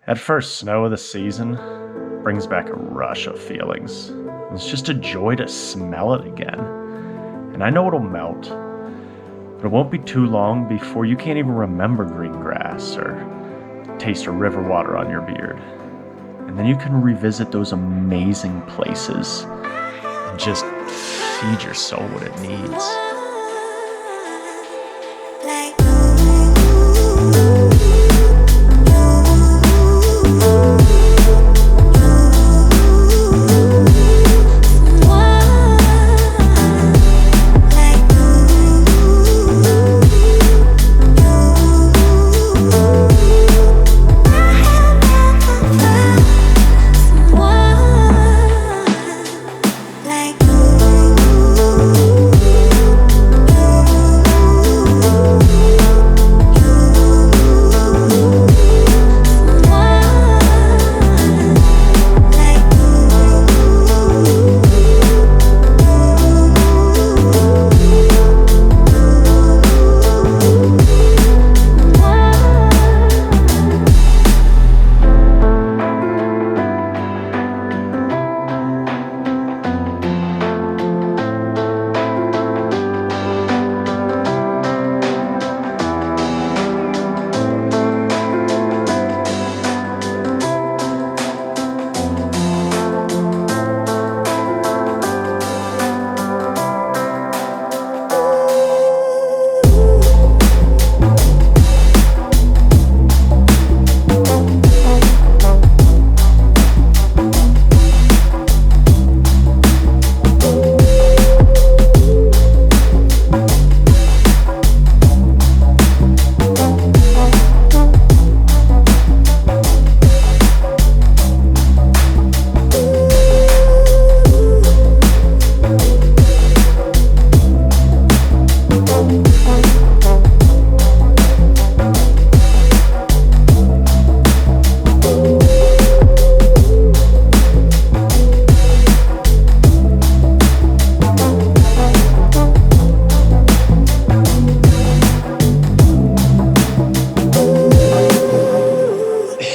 That first snow of the season brings back a rush of feelings. It's just a joy to smell it again. And I know it'll melt, but it won't be too long before you can't even remember green grass or taste of river water on your beard. And then you can revisit those amazing places and just feed your soul what it needs.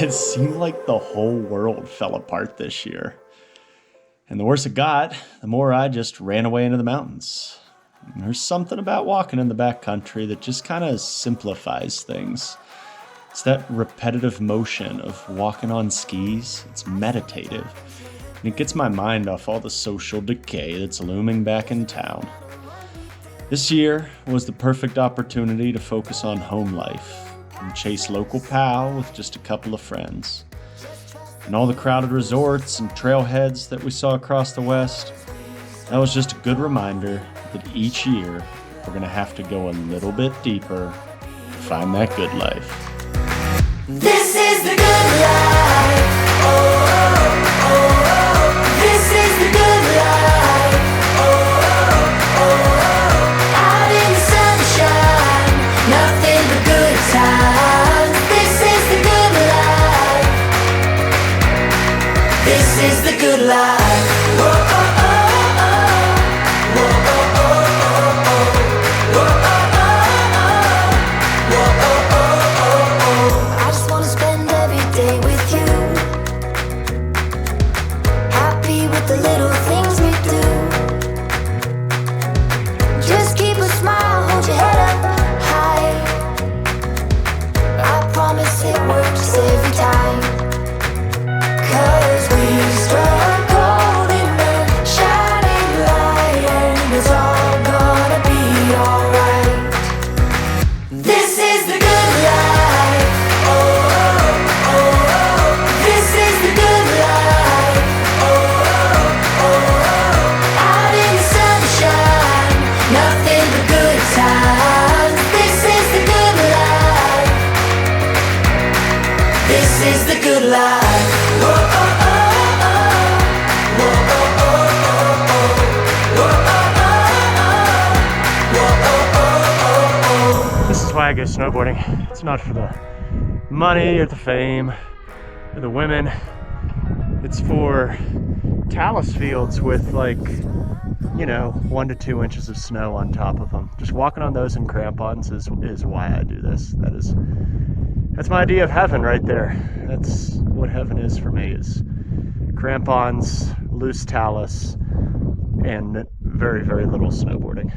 It seemed like the whole world fell apart this year. And the worse it got, the more I just ran away into the mountains. And there's something about walking in the backcountry that just kind of simplifies things. It's that repetitive motion of walking on skis. It's meditative. And it gets my mind off all the social decay that's looming back in town. This year was the perfect opportunity to focus on home life and chase local POW with just a couple of friends. And all the crowded resorts and trailheads that we saw across the West, that was just a good reminder that each year we're going to have to go a little bit deeper to find that good life. This is the good life. Oh, oh, oh, oh. This is the good life. Oh, oh, oh, oh. Out in the sunshine, nothing but good times. This is the good life. This is the good life. Whoa, oh, oh, oh. Whoa, oh, oh, oh, oh. Whoa, oh, oh, oh. Whoa, oh, oh, oh. I just wanna spend every day with you, happy with the little things we do. Just keep a smile, hold your head up high. I promise it works every time. 'Cause we struck gold in the shining light, and it's all gonna be alright. This is the good life. Oh, oh, oh. This is the good life. Oh, oh, oh. Out in the sunshine, nothing but good times. This is the good life. This is the good life. Whoa, oh, oh, oh. Whoa, oh, oh, oh. Whoa, oh, oh, oh. Whoa, oh, oh, oh. This is why I go snowboarding. It's not for the money or the fame or the women. It's for talus fields with 1 to 2 inches of snow on top of them. Just walking on those in crampons is why I do this. That That's my idea of heaven right there. That's what heaven is for me, is crampons, loose talus, and very, very little snowboarding.